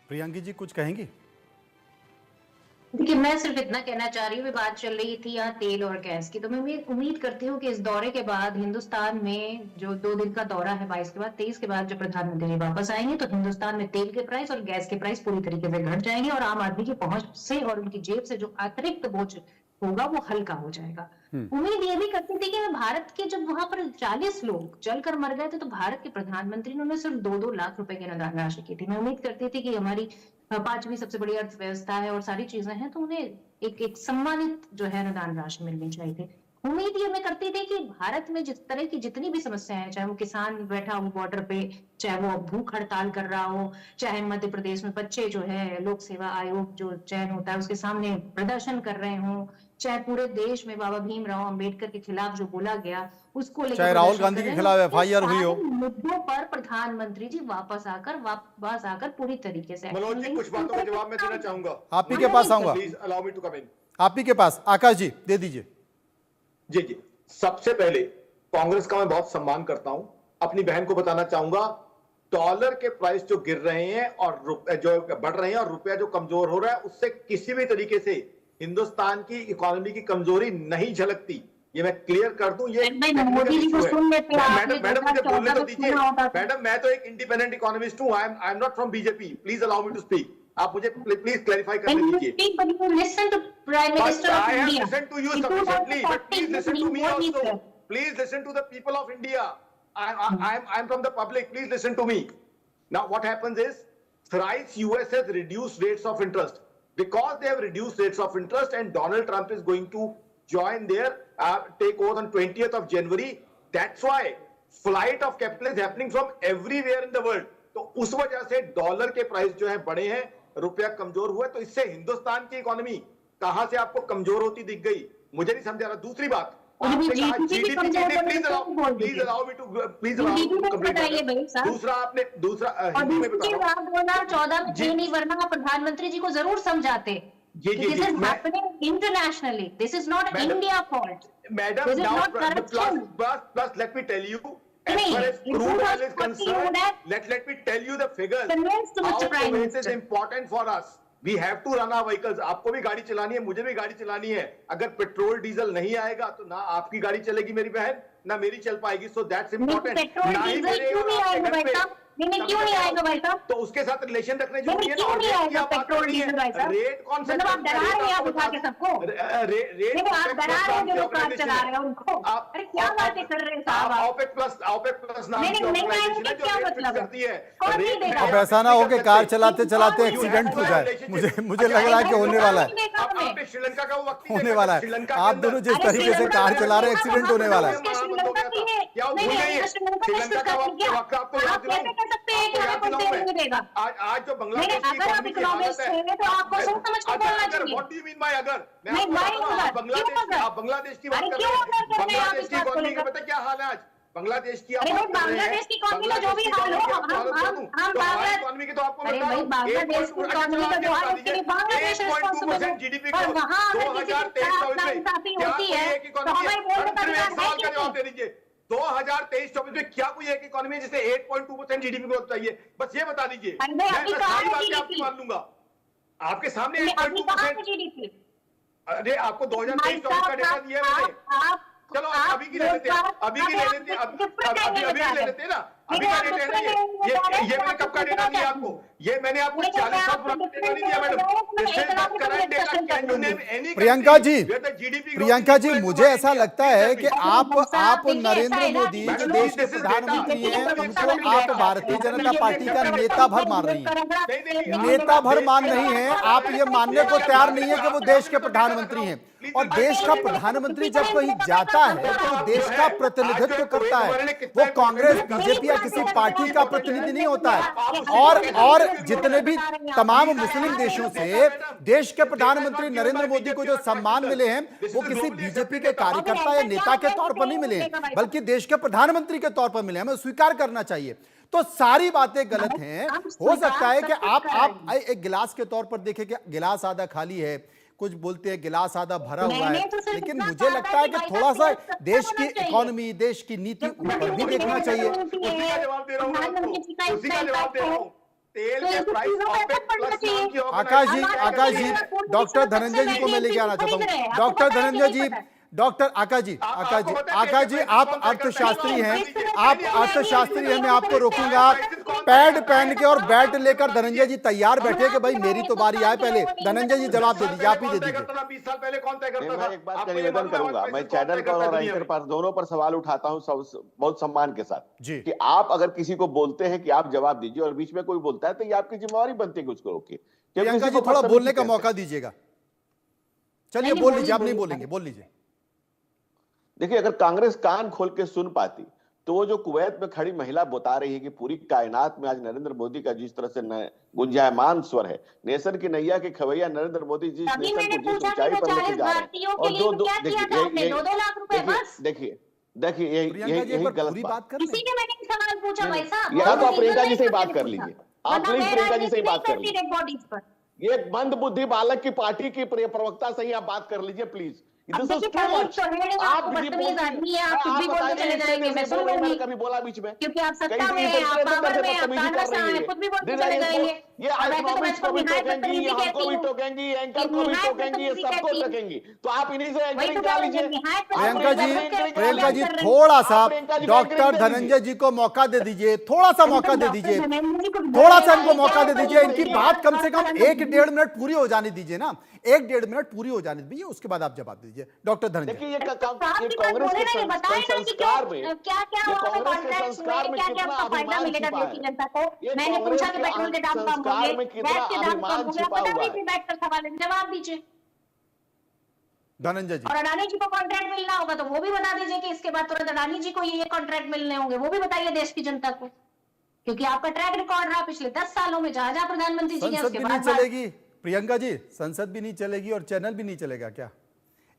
प्रियंकी जी कुछ कहेंगी? देखिए, मैं सिर्फ इतना कहना चाह रही हूँ, बात चल रही थी यहाँ तेल और गैस की, तो मैं भी उम्मीद करती हूँ कि इस दौरे के बाद हिंदुस्तान में जो 2 दिन का दौरा है 22 के बाद 23 के बाद जब प्रधानमंत्री वापस आएँगे, तो हिंदुस्तान में तेल के प्राइस और गैस के प्राइस पूरी तरीके से घट जाएँगे और आम आदमी की पहुँच से और उनकी जेब से जो अतिरिक्त बोझ होगा, वो हल्का हो जाएगा। हम्म। उम्मीद ये भी करती थी कि भारत के जब वहाँ पर 40 लोग जलकर मर गए थे, तो भारत के प्रधानमंत्री ने उन्हें सिर्फ 2-2 लाख रुपए की अनुदान राशि की थी। मैं उम्मीद करती थी कि हमारी 5वीं सबसे बड़ी अर्थव्यवस्था है और सारी चीज़ें हैं, तो उन्हें एक एक सम्मानित जो है अनुदान राशि मिलनी चाहिए थी। उम्मीद ये मैं करती थी कि भारत में जिस तरह की जितनी भी समस्याएँ हैं, चाहे वो किसान बैठा हो बॉर्डर पे, चाहे वो भूख हड़ताल कर रहा हो, चाहे मध्य प्रदेश में बच्चे जो है लोक सेवा आयोग जो चयन होता है उसके सामने प्रदर्शन कर रहे हों, चाहे पूरे देश में बाबा भीमराव अम्बेडकर के खिलाफ जो बोला गया, उसको लेकर चाहे राहुल प्रदर्शन गांधी कर के रहे खिलाफ हों, इन एफआईआर हुई हो। सारे मुद्दों पर प्रधानमंत्री जी वापस आकर पूरी तरीके से मनोज एक्शन जी, लेंगे। कुछ बातों का जवाब मैं देना चाहूंगा। आप ही के पास आऊंगा, please allow me to come in. आप ही के पास। आकाश जी दे दीजिए। जी जी, सबसे पहले कांग्रेस का मैं बहुत सम्मान करता हूं। अपनी बहन को बताना चाहूंगा, डॉलर के प्राइस जो गिर रहे हैं और जो बढ़ रहे हैं और रुपया जो कमजोर हो रहा है, उससे किसी भी तरीके से हिंदुस्तान की इकोनॉमी की कमजोरी नहीं झलकती। ये मैं क्लियर कर दूं, ये मोदी जी को सुन लेते हैं। मैडम मुझे बोलने तो दीजिए। मैडम, मैं तो एक इंडिपेंडेंट इकोनॉमिस्ट हूं। I am not from BJP. Please allow me to speak. आप मुझे प्लीज क्लैरिफाई करने दीजिए। Listen to Prime Minister of I have India. listened to you sufficiently, but please listen to me also. Please listen to the people of India. I'm from the public. Please listen to me. Now, what happens is, thrice US has reduced rates of interest. Because they have reduced rates of interest and Donald Trump is going to join their take oath on 20th of January. That's why flight of capital is happening from everywhere in the world. तो उस वजह से dollar के price जो है बढ़े हैं, रुपया कमजोर हुआ है, तो इससे हिंदुस्तान की इकोनॉमी कहां से आपको कमजोर होती दिख गई, मुझे नहीं समझ आ रहा। दूसरी बात, आपने कहा GDP, please allow me to दूसरा आपने हिंदी में बता रहा हूं। 2014 में थे नहीं, वरना प्रधानमंत्री जी को जरूर समझाते। This is happening internationally. This is not India fault. Madam, now plus let me tell you, as far as crude oil is concerned, let me tell you the figures. How this is important for us. We have to run our vehicles. आपको भी गाड़ी चलानी है, मुझे भी गाड़ी चलानी है। अगर पेट्रोल डीजल नहीं आएगा तो ना आपकी गाड़ी चलेगी मेरी बहन, ना मेरी चल पाएगी। So that's important. Petrol diesel क्यों नहीं आएगा भाई साहब? नहीं क्यों नहीं आएगा भाई साहब? तो उसके साथ रिलेशन रखने जरूरी है ना। क्यों नहीं आएगा पेट्रोल डीजल भाई साहब? रेट कौन सा? मतलब आप डरा रहे हैं आप उठा के सबको। रेट आप डरा रहे हैं जो लोग कार चला रहे हैं उनको। अरे क्या बातें कर रहे हैं साहब आप? OPEC प्लस नाम की ऑर्गेनाइजेशन है, क्या मतलब करती है। कौन नहीं देगा? अब ऐसा ना हो कि कार चलाते चलाते एक्सीडेंट हो जाए। मुझे लग रहा है कि होने वाला है, आपने श्रीलंका का वो वक्त होने वाला है। आप दोनों जिस तरीके से कार चला रहे हैं, एक्सीडेंट होने वाला है। क्या भूल गई है? श्रीलंका का वक्त आपको याद दिलाऊं? आज जो बांग्लादेश की इकोनॉमी की हालत है, तो आपको सोच समझ के बोलना चाहिए। What do you mean by अगर? नहीं, आप बांग्लादेश की बात कर रहे हैं। बांग्लादेश की इकोनॉमी का पता क्या हाल है आज? बांग्लादेश की बांग्लादेश की इकोनॉमी का जो भी हाल हो, हम इकोनॉमी की तो आपको अरे भाई बांग्लादेश की इकोनॉमी का जो हाल है उसके लिए बांग्लादेश रिस्पांसिबल है। जीडीपी और ग्रोथ वहाँ अगर किसी 2023-24 में होती है तो हमारे बोलने का अधिकार है का जवाब दे दीजिए। 2023-24 में क्या कोई एक इकोनॉमी है जिसे 8.2% जीडीपी ग्रोथ चाहिए? बस ये बता दीजिए, मैं सारी बात आपकी मान लूंगा। आपके सामने 8.2% जीडीपी। अरे आपको 2023-24 का डेटा दिया है मैंने। चलो अभी की ले लेते हैं, अभी की ले लेते हैं, अभी ले लेते हैं ना। अभी का डेटा है ना, ये मैंने कब का डेटा दिया आपको? ये मैंने आपको 40 साल पुराना डेटा नहीं दिया मैडम। प्रियंका जी, मुझे ऐसा लगता है कि आप नरेंद्र मोदी जो देश के प्रधानमंत्री हैं उनको आप भारतीय जनता पार्टी का नेता भर मान रही हैं। नेता भर मान नहीं है, आप ये मानने को तैयार नहीं है कि वो देश के प्रधानमंत्री हैं। और देश का प्रधानमंत्री जब कहीं जाता है तो वो देश का प्रतिनिधित्व करता है। वो कांग्रेस, बीजेपी या किसी पार्टी का प्रतिनिधि नहीं होता है। और जितने भी तमाम मुस्लिम देशों से देश के प्रधानमंत्री नरेंद्र मोदी को जो सम्मान मिले हैं वो किसी बीजेपी के कार्यकर्ता या नेता के तौर पर नहीं मिले हैं, बल्कि देश के प्रधानमंत्री के तौर पर मिले। हमें स्वीकार करना चाहिए। तो सारी बातें गलत हैं। हो सकता है कि आप एक गिलास के तौर पर देखें कि गिलास आधा खाली है, कुछ बोलते हैं गिलास आधा भरा हुआ है, लेकिन मुझे लगता है कि थोड़ा सा देश की इकोनॉमी, देश की नीति ऊपर भी देखना चाहिए। उसी का जवाब दे रहा हूं। तेल तो के इन सब प्राइस चीजों का OPEC effect पड़ना प्लस नाम चाहिए। की आकाश जी, organization आकाश जी, पूरी डॉक्टर विश्व धनंजय जी को मैं लेके आना चाहता हूँ। डॉक्टर धनंजय जी, डॉक्टर आकाश जी, आकाश जी, आकाश जी, आप अर्थशास्त्री हैं, आप अर्थशास्त्री हैं, मैं आपको रोकूंगा। पैड पहन के और बैट लेकर धनंजय जी तैयार बैठे कि भाई मेरी तो बारी आए पहले। धनंजय जी जवाब दे दीजिए, आप ही दे दीजिए। 20 साल पहले कौन तय करता नहीं, था? मैं एक बात का आपको ये निवेदन मालूम है करूंगा, हमारे मैं prices कौन चैनल तय पर करता है और दुनिया एंकर में? पर दोनों पर सवाल उठाता हूं बहुत सम्मान के साथ जी। कि आप अगर किसी को बोलते हैं कि आप जवाब दीजिए और बीच में कोई बोलता है तो ये आपकी जिम्मेवारी बनती है कि उसको रोके। प्रियंका जी थोड़ा बोलने का मौका दीजिएगा। चलिए बोल लीजिए, आप नहीं बोलेंगे, बोल लीजिए। देखिए, अगर कांग्रेस कान खोल के सुन पाती तो वो जो कुवैत में खड़ी महिला बता रही है कि पूरी कायनात में आज नरेंद्र मोदी का जिस तरह से गुंजायमान स्वर है, नेशन की नैया के खवैया नरेंद्र मोदी जिस तभी नेशन मैंने को जिस पूछा कि ऊंचाई पर लेके 40 जा रहे हैं भारतीयों के और लिए क्या किया था आपने? 2-2 लाख रुपए बस। देखिए देखिए यही प्रियंका जी एक यही बार गलत पूरी बात। बात कर इसी के मैंने एक सवाल पूछा भाई साहब। या तो आप बहुत प्रियंका जी से ही रीजनल बात कर मैंने लीजिए, पूछा। आप वरना प्लीज मैं प्रियंका जी से ही राजनीति बात नहीं कर करती लीजिए। डेड बॉडीज पर। ये मंद बुद्धि बालक की पार्टी की प्रवक्ता से ही आप बात कर लीजिए प्लीज। अब दिस इज देखिए, टू कल मच। तो हेडिंग आप आपको भी बदतमीज बोलती आदमी है, आप कुछ भी बोलते बताइए चले इतने जाएंगे, देर मैं से सुन बोल रही हैं, मैंने लूंगी। कभी बोला बीच में? क्योंकि आप कहीं सत्ता में हैं, आप इतने देर पावर से में हैं, आप बदतमीजी कांग्रेस कर रही हैं, है। कुछ भी बोलते दिन चले रात इसको जाएंगे। ये और वैसे तो मैं इकोनॉमिक्स इसको को भी निहायत टोकेंगी, बदतमीजी हमको कहती भी हूँ। टोकेंगी, एंकर को भी निहायत टोकेंगी, ये बदतमीजी सबको कहती हूँ। टोकेंगी। तो आप इन्हीं से वही एंकरिंग तो करा कह रही लीजिए। हूँ, निहायत प्रियंका जी, बदतमीजी करके प्रियंका जी कर रही हूँ। थोड़ा सा आप प्रियंका जी को डॉक्टर एंकरिंग दे धनंजय दीजिए। जी को मौका दे दीजिए, थोड़ा सा मौका दे डॉक्टर दीजिए, धनंजय जी को भी थोड़ा सा बोलिए, इनको मौका दे क्या दीजिए। बोलिए, इनकी क्या बात कम से कम डॉक्टर 1-1.5 मिनट पूरी हो जाने दीजिए ना, 1-1.5 मिनट पूरी हो जाने दीजिए, उसके बाद आप जवाब दीजिए डॉक्टर धनंजय। देखिए साहब ये की बात कांग्रेस बोले के ना, ये बताए ना कि संस्कार में, क्या क्या ये वहाँ पे कांग्रेस के कॉन्ट्रैक्ट्स संस्कार में में क्या क्या कितना आपको फायदा अभिमान मिलेगा छिपा देश की है। जनता को? ये मैंने कांग्रेस पूछा कि पेट्रोल के दाम कम संस्कार होंगे, में कितना गैस के दाम कम अभिमान होंगे, आप छिपा बता हुआ दीजिए, है। बैठ कर सवाल है, जवाब दीजिए। धनंजय जी और अडानी जी को कॉन्ट्रैक्ट मिलना होगा तो वो भी बता दीजिए कि इसके बाद तुरंत अडानी जी को ये कॉन्ट्रैक्ट मिलने होंगे, वो भी बताइए देश की जनता को। क्योंकि आपका ट्रैक रिकॉर्ड रहा पिछले 10 सालों में, जहां जहां प्रधानमंत्री जी के संसद उसके भी नहीं बाद चलेगी प्रियंका जी, संसद भी नहीं चलेगी और चैनल भी नहीं चलेगा क्या?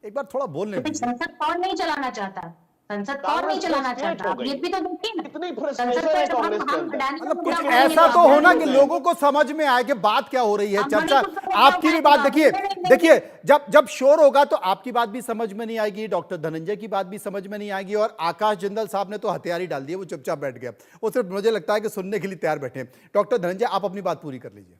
एक बार थोड़ा बोलने दीजिए। संसद कौन नहीं चलाना चाहता? संसद कौन नहीं चलाना चाहता? आप ये भी तो देखिए ना, कितनी संसद फ्रस्ट्रेशन है का जब कांग्रेस के हम अंदर। अडानी का मतलब मुद्दा कुछ उठाएंगे ऐसा तो आप होना नहीं कि बोलेंगे। लोगों को समझ में आए कि बात क्या हो रही है, अब चर्चा मणिपुर का मुद्दा आपकी भी उठाएंगे, बात। आप देखिए बोले नहीं देखिए, जब जब शोर होगा तो आपकी बात भी समझ में नहीं आएगी, डॉक्टर धनंजय की बात भी समझ में नहीं आएगी, और आकाश जिंदल साहब ने तो हथियार ही डाल दिए, वो चुपचाप बैठ गया, वो सिर्फ मुझे लगता है कि सुनने के लिए तैयार बैठे हैं। डॉक्टर धनंजय आप अपनी बात पूरी कर लीजिए।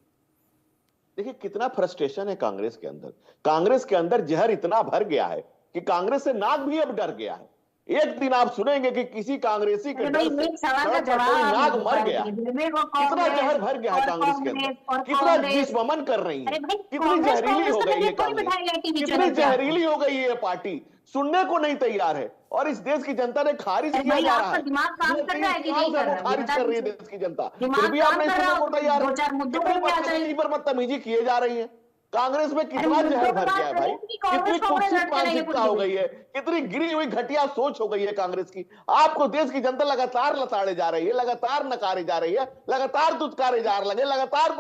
देखिए कितना फ्रस्ट्रेशन है कांग्रेस के अंदर। कांग्रेस के अंदर जहर इतना भर गया है कि कांग्रेस से नाक भी अब डर गया है। एक दिन आप सुनेंगे कि किसी कांग्रेसी के डर से एक सवाल का सड़क पर जवाब कोई आप नाक नहीं मर दे गया। पाएंगे। कितना जहर भर गया है कांग्रेस के अंदर, कितना दुश्मन कर रही है, अरे भाई, कितनी कांग्रेस जहरीली हो तो गई है कोई बिठाई है कांग्रेस, टीवी कितनी चैनल पे आपको। जहरीली हो गई है ये पार्टी, सुनने को नहीं तैयार है और इस देश की जनता ने खारिज अरे किया भाई, जा आपका रहा है। दिमाग काम पिछले कर रहा है कि 3 नहीं साल कर से रहा है? खारिज बता कर रही है दीजिए। देश की जनता, दिमाग फिर भी काम आप नहीं कर रहा सुनने को हो, तैयार है। 2-4 मुद्दों कितनी पे भी आ जाइए। बदतमीजी पर बदतमीजी किए जा रही है। कांग्रेस में कितना मुद्दों जहर पे भर बात गया है भाई, करें कि कांग्रेस कितनी कांग्रेस कुत्सित लड़ते रहेंगे मानसिकता पूरी हो गई है, कितनी गिरी हुई घटिया सोच हो गई है कांग्रेस की। आपको देश की जनता लगातार लताड़े जा रही है, लगातार नकारे जा रही है, लगातार दुत्कारे जा रही है, लगातार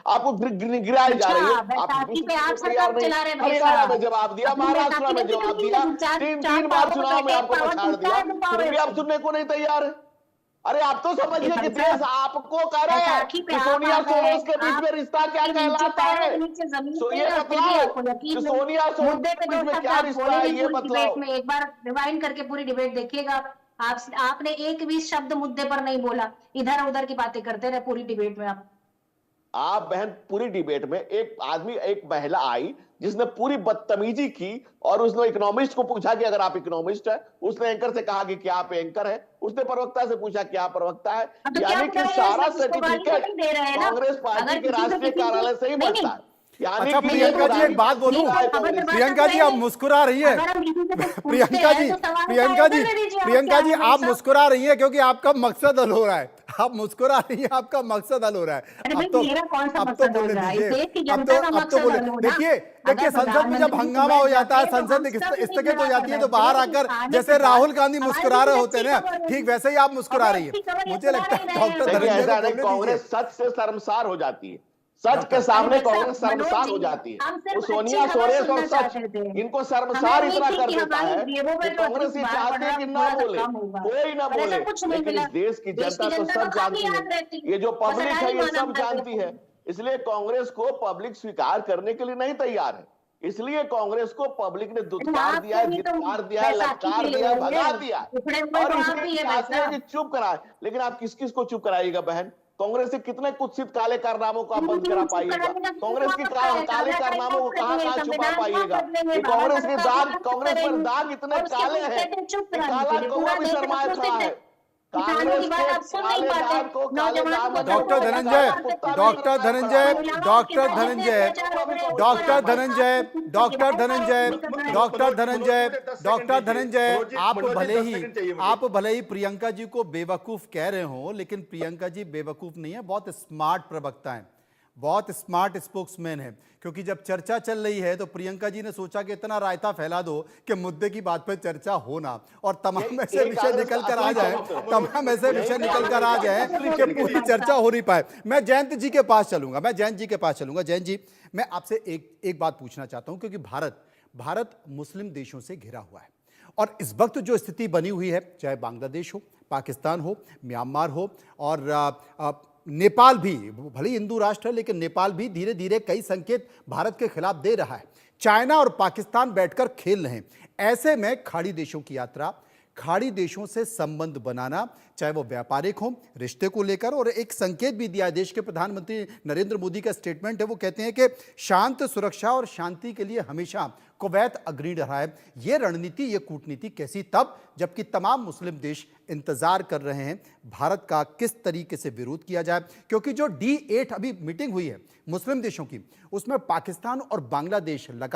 आपको गिराए जा रही है। आप बैसाखी पे आप तैयार सरकार नहीं। चला रहे हैं भाई हरियाणा साहब। में जवाब दिया, अपनी महाराष्ट्र बैसाखी में देखी जवाब कभी दिया, नहीं, चार 3 बार पावर चुनाव में पे आपको पावर पछाड़ टूटता दिया, है तो पावर फिर भी आप से। सुनने को नहीं तैयार है। अरे आप तो समझिए कि देश आपको कह रहा है बैसाखी पे कि आप सोनिया आ गए, सोरेस के बीच में आप रिश्ता क्या नीचे कहलाता पैर है। के नीचे जमीन तो पे ये और फिर भी बतलाओ आपको यकीन कि नहीं। सोनिया सोरेस मुद्दे पे के बीच जो में शब्द क्या आप रिश्ता बोले है, नहीं ये पूरी बतलाओ। डिबेट में, एक बार रिवाइंड करके पूरी डिबेट देखिएगा। आपने एक भी शब्द मुद्दे पर नहीं बोला, इधर उधर की बातें करते रहे पूरी डिबेट में। आप बहन पूरी डिबेट में एक आदमी, एक महिला आई जिसने पूरी बदतमीजी की और उसने इकोनॉमिस्ट को पूछा कि अगर आप इकोनॉमिस्ट है, उसने एंकर से कहा कि क्या आप एंकर है, उसने प्रवक्ता से पूछा क्या प्रवक्ता है, तो यानी कि सारा सर्टिफिकेट कांग्रेस पार्टी के राष्ट्रीय कार्यालय से ही बनता है। यानी अच्छा कि प्रियंका जी एक बात बोलूं, प्रियंका जी आप मुस्कुरा रही है, प्रियंका जी प्रियंका जी आप मुस्कुरा रही है क्योंकि आपका मकसद हल हो रहा है, आप मुस्कुरा रही हैं, आपका मकसद हल हो रहा है। अब तो बोलने दीजिए, अब तो बोले। देखिए संसद में जब हंगामा हो जाता है, संसद स्थगित हो जाती है तो बाहर आकर जैसे राहुल गांधी मुस्कुरा रहे होते हैं ना, ठीक वैसे ही आप मुस्कुरा रही है। मुझे लगता है डॉक्टर धनंजय को कांग्रेस सच से शर्मसार हो जाती है, सच के सामने कांग्रेस शर्मसार हो जाती है। वो सोनिया सोरेस और सच इनको शर्मसार इतना कर देता है कि कांग्रेस ये चाहते हैं कि ना बोले, कोई ना बोले, लेकिन इस देश की जनता तो सब जानती है, ये जो पब्लिक है ये सब जानती है। इसलिए कांग्रेस को पब्लिक स्वीकार करने के लिए नहीं तैयार है, इसलिए कांग्रेस को पब्लिक ने दुत्कार दिया है, धिक्कार दिया है, ललकार दिया है, भगा दिया है। और इसलिए चाहते हैं कि चुप कराए। लेकिन आप किस किस को चुप कराइएगा बहन? कांग्रेस के कितने कुत्सित काले कारनामों को आप बंद करा पाइएगा? कांग्रेस की काले कारनामों को कहां छुपा पाइएगा? कि कांग्रेस पर दाग इतने काले हैं कि काला कौवा भी शर्माए खड़ा है। कांग्रेस के काले दाग को काले दामन doctor Dhananjay doctor Dhananjay doctor Dhananjay doctor Dhananjay doctor Dhananjay doctor Dhananjay doctor Dhananjay आप भले ही प्रियंका जी को बेवकूफ कह रहे हो, लेकिन प्रियंका जी बेवकूफ नहीं है, बहुत स्मार्ट प्रवक्ता है, बहुत स्मार्ट स्पोक्समैन है। क्योंकि जब चर्चा चल रही है तो प्रियंका जी ने सोचा कि इतना रायता फैला दो कि मुद्दे की बात पे चर्चा हो ना, और तमाम ऐसे विषय निकल कर आ जाए, तमाम ऐसे विषय निकल कर आ जाए कि पूरी चर्चा हो नहीं पाए। मैं जयंत जी के पास चलूंगा, जयंत जी मैं आपसे एक बात पूछना चाहता हूं, क्योंकि भारत मुस्लिम देशों से घिरा हुआ है और इस वक्त जो स्थिति बनी हुई है, चाहे बांग्लादेश हो, पाकिस्तान हो, म्यांमार हो और नेपाल भी, भले हिंदू राष्ट्र है लेकिन नेपाल भी धीरे धीरे कई संकेत भारत के खिलाफ दे रहा है। चाइना और पाकिस्तान बैठकर खेल रहे हैं। ऐसे में खाड़ी देशों की यात्रा, खाड़ी देशों से संबंध बनाना, चाहे वो व्यापारिक हो, रिश्ते को लेकर, और एक संकेत भी दिया देश के प्रधानमंत्री नरेंद्र मोदी का स्टेटमेंट है, वो कहते हैं कि शांत, सुरक्षा और शांति के लिए हमेशा कुवैत अग्रणी रहा है। ये रणनीति, ये कूटनीति कैसी तब जबकि तमाम मुस्लिम देश इंतजार कर रहे हैं भारत का किस तरीके से विरोध किया जाए, क्योंकि जो D8 अभी मीटिंग हुई है मुस्लिम देशों की, उसमें पाकिस्तान और बांग्लादेश लगातार